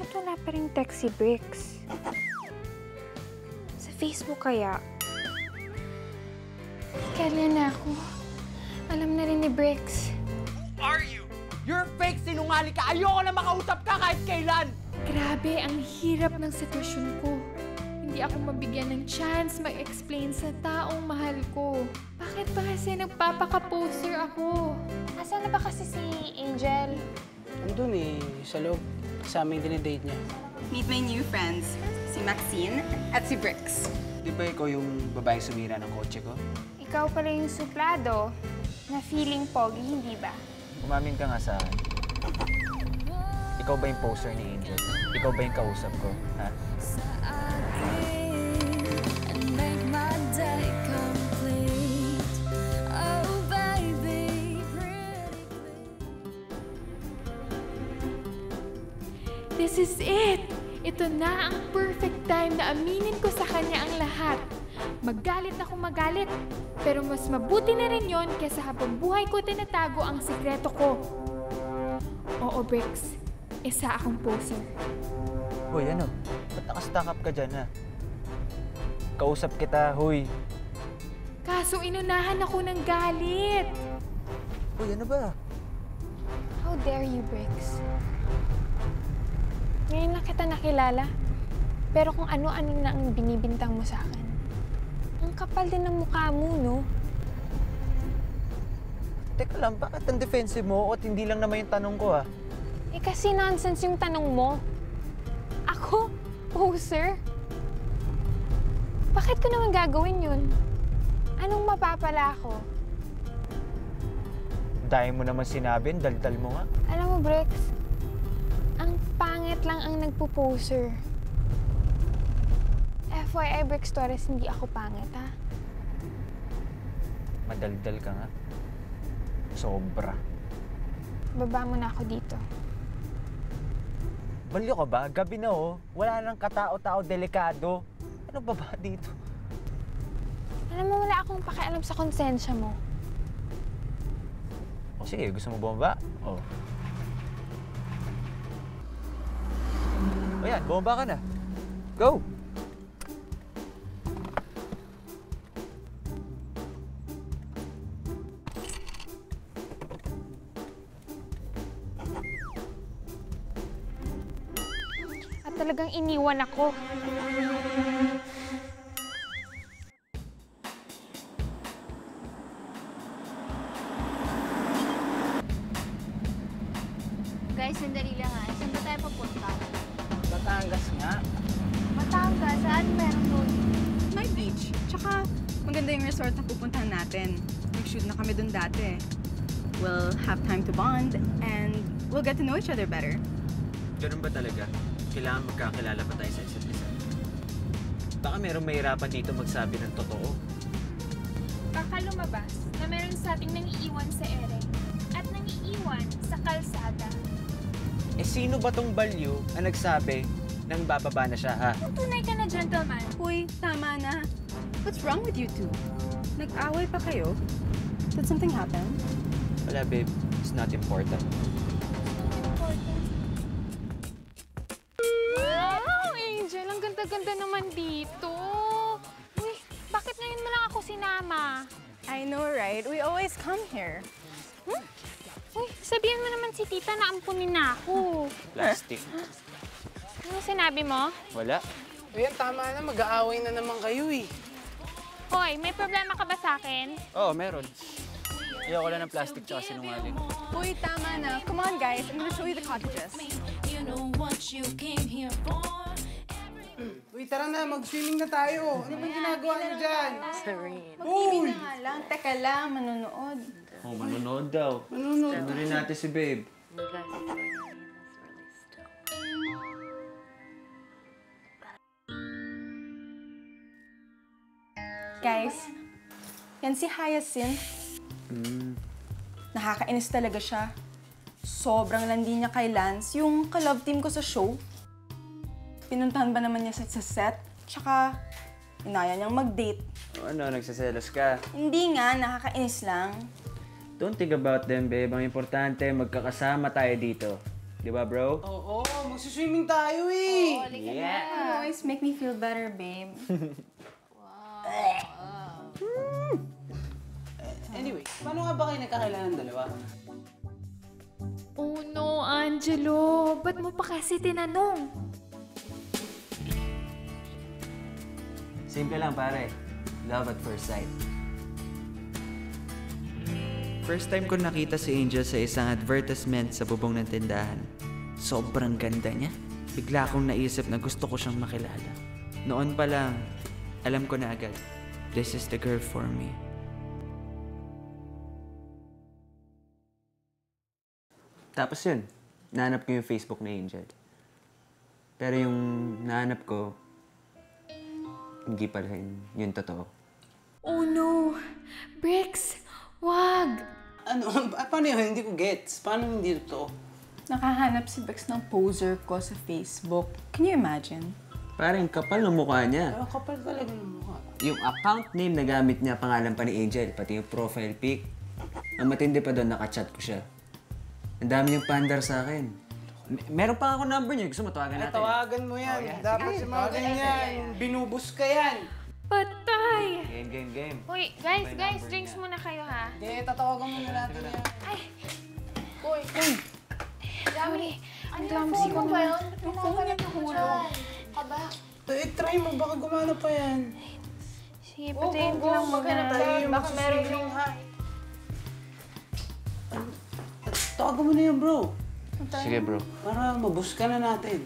Bakit wala pa rin text si Bricks? Sa Facebook kaya? Kailan na ako? Alam na rin ni Bricks. Who are you? You're fake, sinungaling ka! Ayoko na makausap ka kahit kailan! Grabe, ang hirap ng sitwasyon ko. Hindi ako mabigyan ng chance mag-explain sa taong mahal ko. Bakit ba kasi nagpapaka-poster ako? Asan na ba kasi si Angel? Nandun eh, sa loob. Kasama yung dinidate niya. Meet my new friends, si Maxine at si Bricks. Di ba ikaw yung babaeng sumira ng kotse ko? Ikaw pala yung suplado na feeling pogi, hindi ba? Umamin ka nga sa akin. Ikaw ba yung poster ni Angel? Ikaw ba yung kausap ko? Ha? This is it! Ito na ang perfect time na aminin ko sa kanya ang lahat. Magalit ako magalit, pero mas mabuti na rin yon kaysa habang buhay ko tinatago ang sikreto ko. Oo, Bricks. Isa akong poser. Hoy, ano? Ba't nakastack up ka dyan, ha? Kausap kita, hoy. Kaso inunahan ako ng galit. Hoy, ano ba? How dare you, Bricks? Ngayon na kita nakilala. Pero kung ano-ano na ang binibintang mo sa akin. Ang kapal din ng mukha mo, no? Teka lang, bakit ang defensive mo at hindi lang naman yung tanong ko, ha? Eh kasi nonsense yung tanong mo. Ako? Poser? Bakit ko naman gagawin yun? Anong mapapala ako? Dahil mo naman sinabi, daldal mo nga. Alam mo, Bricks, ang pangit lang ang nagpo-poser. FYI, Bricks Torres, hindi ako pangit, ha? Madaldal ka nga. Sobra. Baba mo na ako dito. Baliw ka ba? Gabi na, oh. Wala nang katao-tao delikado. Ano ba dito? Alam mo, wala akong pakialam sa konsensya mo. O sige, gusto mo bumaba? O. O yan, bumaba ka na. Go! At talagang iniwan ako. Guys, sandali lang ha. Saan ba tayo papunta? Batangas nga. Batangas? Saan meron doon? My beach. Tsaka maganda yung resort na pupuntahan natin. Nag-shoot na kami dun dati. We'll have time to bond and we'll get to know each other better. Ganun ba talaga? Kailangan magkakilala pa tayo sa isa't isa. Baka merong mahirapan dito magsabi ng totoo. Baka lumabas na meron sa ating nangiiwan sa ere at nangiiwan sa kalsada. Eh sino ba tong balyo ang nagsabi nang bababa na siya, ha? Tunay ka na, gentleman. Uy, tama na. What's wrong with you two? Nag-away pa kayo? Did something happen? Wala, babe. It's not important. Wow, Angel! Ang ganda-ganda naman dito. Uy, bakit ngayon mo lang ako sinama? I know, right? We always come here. Uy, sabihan mo naman si tita na ampunin na ako. Plastic. Ano sinabi mo? Wala. Ayan, tama na. Mag-aaway na naman kayo eh. Hoy, may problema ka ba sa akin? Oo, meron. Ayoko lang ng plastic tsaka sinungaling. Uy, tama na. Come on, guys. I'm gonna show you the cottages. Uy, tara na. Mag-swimming na tayo. Ano bang ginagawa niyo dyan? Mag-ibig na nga lang. Teka lang, manonood. Oh, manonood daw. Manonood. Ano rin natin si babe? Guys, yan si Hyacinth. Nakakainis talaga siya. Sobrang landi niya kay Lance, yung ka-love team ko sa show. Pinuntahan ba naman niya sa set? Tsaka, inaya niyang mag-date. Ano, nagsaselos ka? Hindi nga, nakakainis lang. Don't think about them, babe. Ang importante, magkakasama tayo dito. Di ba, bro? Oo, magsiswimming tayo eh. You always make me feel better, babe. Anyway, paano nga ba kayo nagkakilala ng dalawa? Oh no, Angelo! Ba't mo pa kasi tinanong? Simple lang, pare. Love at first sight. First time ko nakita si Angel sa isang advertisement sa bubong ng tindahan. Sobrang ganda niya. Bigla akong naisip na gusto ko siyang makilala. Noon pa lang, alam ko na agad, this is the girl for me. Tapos yun, nahanap ko yung Facebook ni Angel. Pero yung nahanap ko, hindi pala yun totoo. Oh no! Bricks! Wag! Ano? Paano yun? Hindi ko gets. Paano hindi totoo? Nakahanap si Bex ng poser ko sa Facebook. Can you imagine? Parang kapal ng mukha niya. Pero kapal talaga ng mukha. Yung account name na gamit niya, pangalan pa ni Angel, pati yung profile pic. Ang matindi pa doon, nakachat ko siya. Ang dami niyang pandar sa akin. Meron pa ako number niya. Gusto mo tawagan natin? Tawagan mo yan. Dapat sa mga ganyan. Binubus ka yan. Patay! Game. Uy, guys, drinks muna kayo ha. Hindi, tatawagan mo na natin yan. Ay, Uy! sorry. Ang clumsy ko na. Yung phone niya nahulog. Aba. Try mo, baka gumana pa yan. Sige, patayin ko lang muna. Baka meron yung tawagan mo na yan, bro. Sige, bro. Para mabus ka na natin.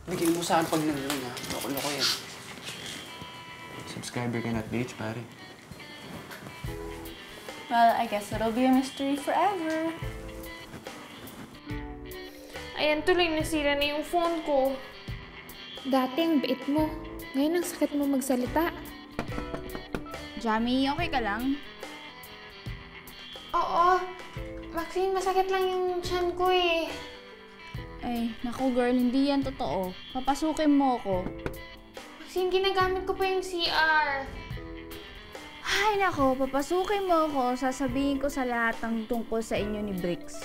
Bigyan mo saan pag nangyayari ha. Loko-loko yan. Subscriber ka na at Beach, pare. Well, I guess it'll be a mystery forever. Ayan, tuloy nasira na yung phone ko. Dati ang bait mo. Ngayon ang sakit mo magsalita. Jamie, okay ka lang? Oo. Maxine, masakit lang yung tiyan ko eh. Ay, naku girl, hindi yan totoo. Papasukin mo ko. Maxine, ginagamit ko pa yung CR. Ay, naku, papasukin mo ko. Sasabihin ko sa lahat ng tungkol sa inyo ni Bricks.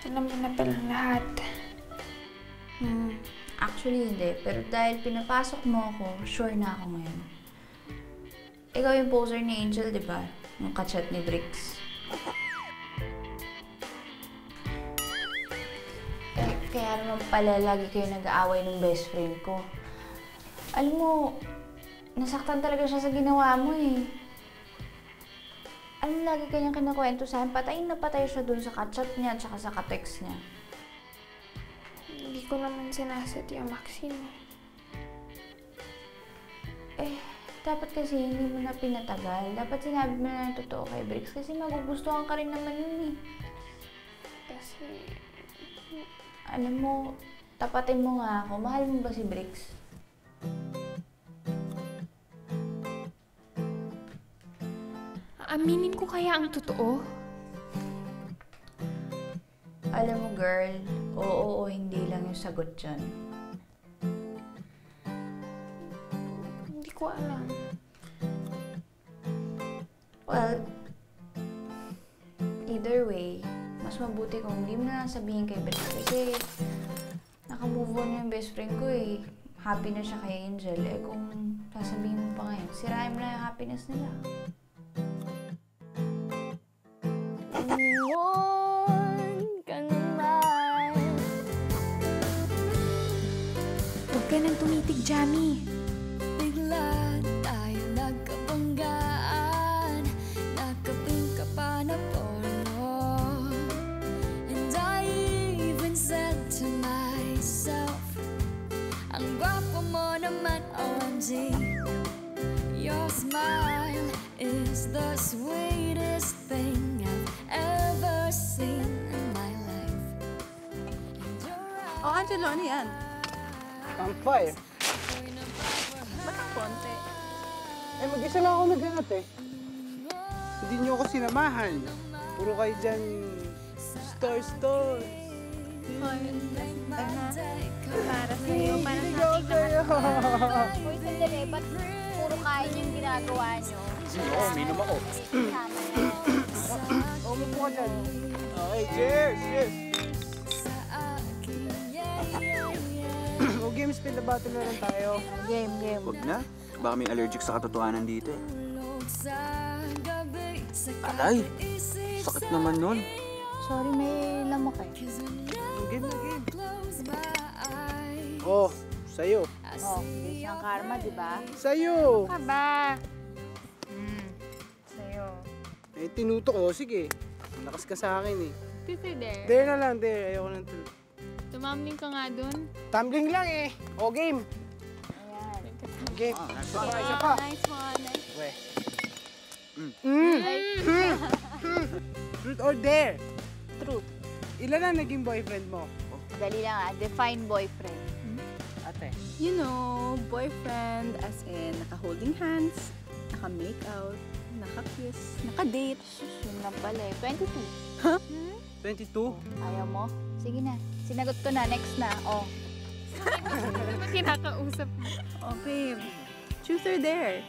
Alam mo na palang lahat. Actually, hindi. Pero dahil pinapasok mo ako, sure na ako ngayon. Ikaw yung poser ni Angel, di ba? Yung kachat ni Bricks. Kaya naman pala lagi kayo nag-aaway ng best friend ko. Alam mo, nasaktan talaga siya sa ginawa mo eh. Alam mo, lagi kanyang kinakwento sa akin, patay na patay siya dun sa kachat niya at saka sa katext niya. Hindi ko naman sinasadya, Maxine. Dapat kasi hindi mo na pinatagal. Dapat sinabi mo na ng totoo kay Bricks kasi magugustuhan ka rin naman yun eh. Kasi, Alam mo, tapatin mo nga ako. Mahal mo ba si Bricks? Aaminin ko kaya ang totoo? Alam mo, girl, oo o hindi lang yung sagot dyan. hindi ko alam. Well, either way, mas mabuti kung hindi mo na sabihin kay Bricks kasi nakamove on yung best friend ko eh. Happy na siya kay Angel. Eh kung sasabihin mo pa ngayon, sirain mo na yung happiness nila. Huwag ka nang tumitig, Jamie. Bigla tayo nagkabanggaan, nakaping ka pa na porno. And I even said to myself, ang gwapo mo naman, OMG. Your smile is the sweetest thing I've ever seen in my life. And your Oh, Angelo, ano yan? Campfire. Ba't ang konti? Eh, mag-isa lang ako naghanap eh. Hindi niyo ako sinamahan. Puro kayo dyan, store. Para sa'yo, para sa ating lahat. Uy, sandali, ba't puro kain yung ginagawa nyo? Oo, minum ako. Tama na. Umupo ka dyan. Okay, cheers! Cheers! O games, pinabati na lang tayo. Game. Huwag na. Baka may allergic sa katotohanan dito. Aray! Sakit naman nun. Sorry, may lamok eh. Game na game. Oh, sa'yo. Oh, base ng karma, di ba? Sa'yo! Ka ba? Sa'yo. Eh, tinuto ko. Sige. Lakas ka sa akin eh. Tito there. Dare na lang, dare. Ayoko ng tulo. Tumamling ka nga dun. Tumbling lang eh. O, game. Ayan. Game. Isa pa. Nice one. Weh. Truth or dare? Truth. Ilan na naging boyfriend mo? Dali lang define boyfriend. Ate. You know, boyfriend as in naka-holding hands, naka-make out, naka-kiss, naka-date. Yun lang pala eh. 22. 22? Ayaw mo? Sige na. Sinagot ko na. Next na. Oh. Ano naman kinakausap mo? Oh, babe. Truth or dare?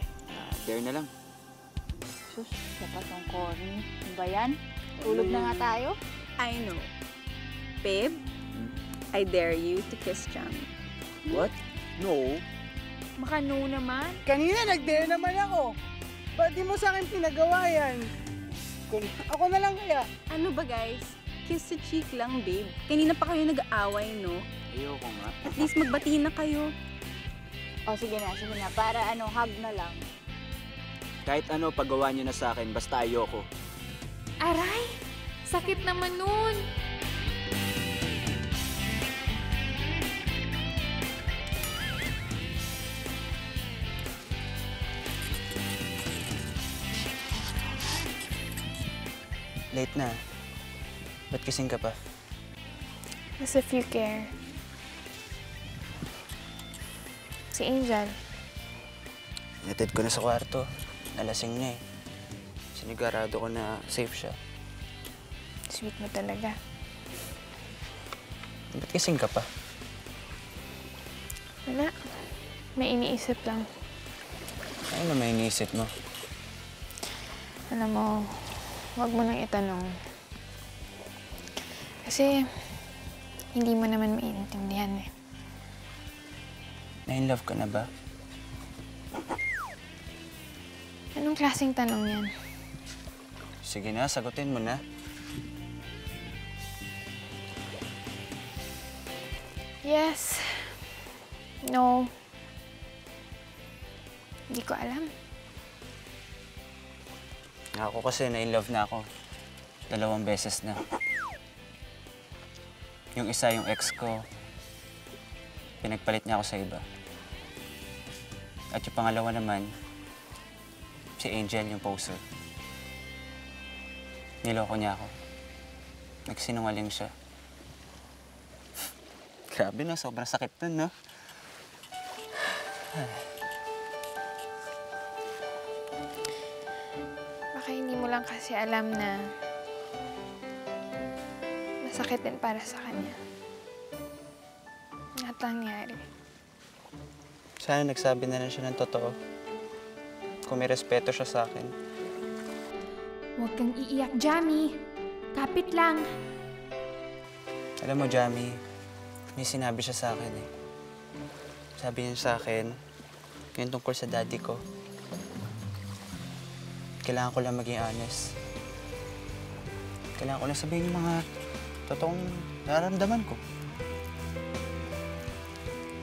Dare na lang. Sus, dapat ang corny. Ano ba yan? Tulog na nga tayo? I know. Babe, I dare you to kiss Jamie. What? No. Baka no naman. Kanina nag-dare naman ako. Ba't di mo sa akin pinagawa yan? Ako na lang kaya. Ano ba guys? Kiss sa cheek lang, babe. Kanina pa kayo nag-aaway, no? Ayoko nga. At least magbatiin na kayo. Oh, sige na. Para hug na lang. Kahit ano paggawa niyo na sa akin, basta ayoko. Aray! Sakit naman nun. Late na. Ba't kising ka pa? As if you care. Si Angel. Inatid ko na sa kwarto. Nalasing na eh. Sinigarado ko na safe siya. Sweet mo talaga. Ba't kising ka pa? Wala. May iniisip lang. Ano na may iniisip mo? Alam mo, huwag mo nang itanong. Kasi, hindi mo naman maintindihan eh. Na-in-love ka na ba? Anong klaseng tanong yan? Sige na, sagutin mo na. Yes. No. Hindi ko alam. Ako kasi na-in-love na ako. 2 beses na. Yung isa, yung ex ko, pinagpalit niya ako sa iba. At yung pangalawa naman, si Angel, yung poser. Niloko niya ako. Nagsinungaling siya. Grabe no, sobrang sakit nun, no? Baka hindi mo lang kasi alam na masakit din para sa kanya. Lahat nangyari. Sana nagsabi na lang siya ng totoo. Kung may respeto siya sa akin. Huwag kang iiyak, Jamie. Kapit lang. Alam mo, Jamie, may sinabi siya sa akin eh. Sabi niya sa akin, yun tungkol sa daddy ko. Kailangan ko lang maging honest. Kailangan ko lang sabihin yung mga totoong nararamdaman ko.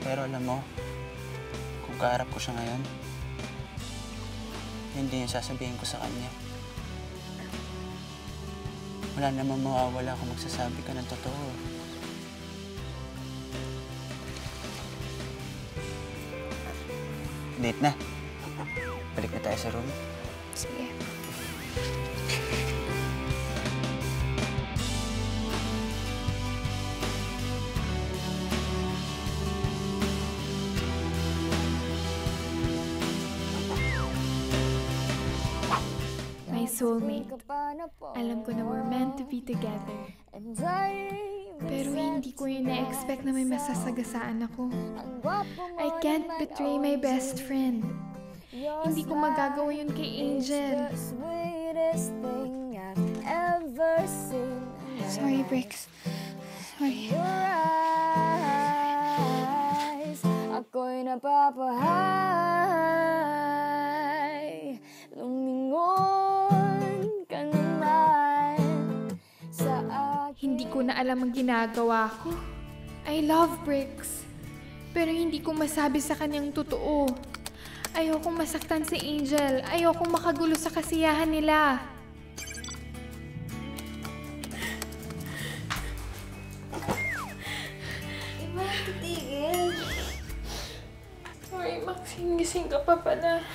Pero alam mo, kung kaharap ko siya ngayon, hindi yung sasabihin ko sa kanya. Wala namang mawawala kung magsasabi ka ng totoo. Date na. Balik na tayo sa room. Sige. My soulmate. Alam ko na we're meant to be together. Pero hindi ko yun na-expect na may masasagasaan ako. I can't betray my best friend. Hindi ko magagawa yun kay Angel. Sorry, Bricks. Sorry. Ako'y napapahay. Lumingon ka naman sa akin. Hindi ko na alam ang ginagawa ko. I love Bricks. Pero hindi ko masabi sa kanyang totoo. Ayokong masaktan si Angel. Ayokong makagulo sa kasiyahan nila. Iba, titigil. Sorry, Maxine. Gising ka pa pala.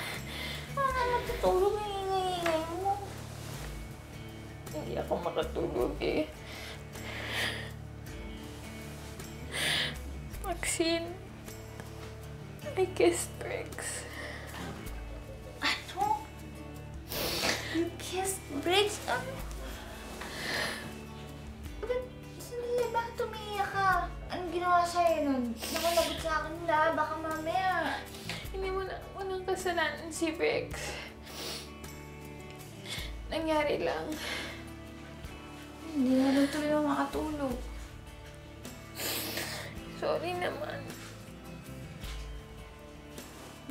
Natutulog ang ingay-ingay mo. Hindi ako makatulog eh. Maxine, I kissed Bricks. Ano? You kissed Briggs? Sandali, bakit tumiyak ka? Anong ginawa sa'yo nun? Nakalagot sa akin na, baka mamaya. Hindi mo na walang kasalanan si Bricks. Nangyari lang. Hindi na daw tuloy ako makatulog. Sorry naman.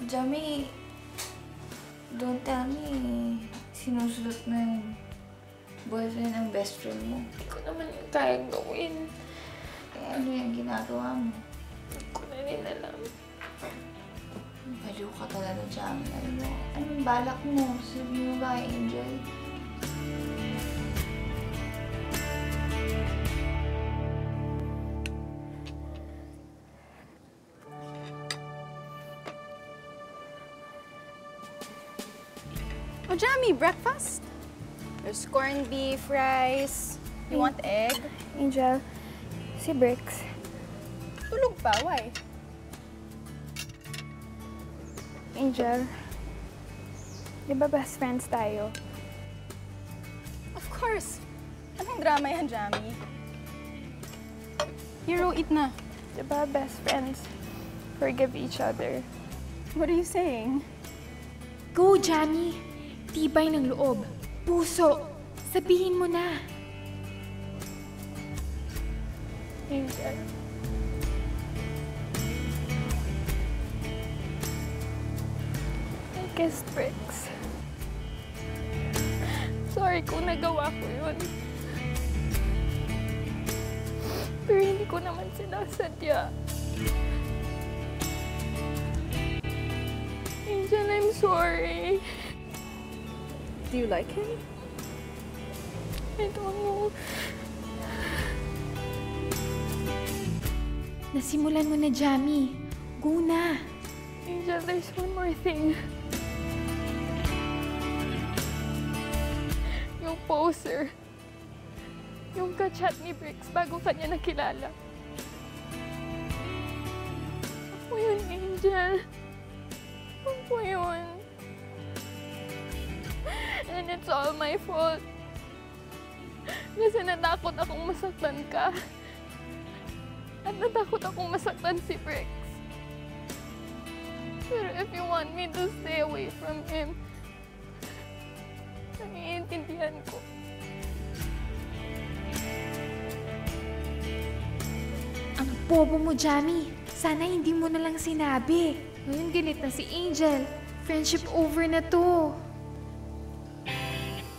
Jamie, don't tell me sinusulot mo yung boyfriend ng best friend mo. Hindi ko naman yung kayang gawin. Kaya ano yung ginagawa mo? Hindi ko na rin alam. Baliw ka talaga, Jamie. Alam mo, anong balak mo? Sabihin mo ba kay Angel? Oh, Jamie, breakfast? There's corned beef, rice. You want egg? Angel, si Bricks. Tulog pa, why? Angel, di ba best friends tayo? Of course. Anong drama yan, Jamie? Hero, eat na. Di ba best friends forgive each other? What are you saying? Go, Jamie! Tibay ng loob. Puso! Sabihin mo na! Angel. I kissed Bricks. Sorry kung nagawa ko yun. Pero hindi ko naman sinasadya. Angel, I'm sorry. Do you like him? I don't know. Nasimulan mo na, Jamie. Go na! Angel, there's one more thing. Yung poser. Yung kachat ni Bricks bago kanya nakilala. Ako yun, Angel. Ako yun. And it's all my fault. Kasi natakot akong masaktan ka. At natakot akong masaktan si Bricks. Pero if you want me to stay away from him, naiintindihan ko. Ang bobo mo, Jamie. Sana hindi mo na lang sinabi. Ngayon galit na si Angel. Friendship over na to.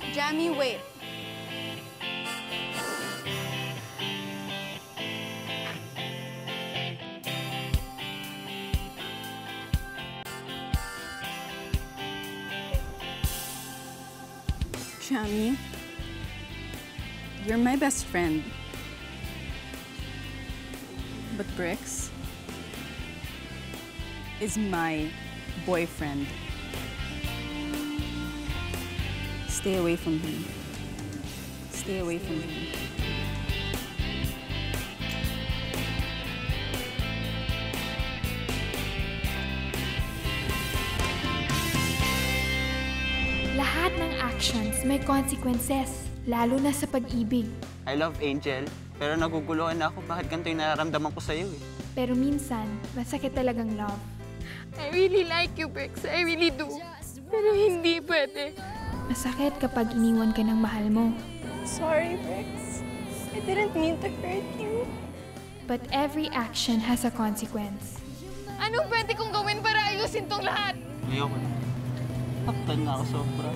Jamie, wait. Jamie, you're my best friend. But Bricks is my boyfriend. Stay away from him. Stay away from him. Lahat ng actions may consequences, lalo na sa pag-ibig. I love Angel, Pero naguguluhan na ako bakit ganito yung nararamdaman ko sa'yo eh. Pero minsan, masakit talagang love. I really like you, Bex. I really do. Pero hindi pwede. Masakit kapag iniwan ka ng mahal mo. Sorry, Bex. I didn't mean to hurt you. But every action has a consequence. Anong pwede kong gawin para ayusin tong lahat? Ayoko na. Taktan na ako sobra.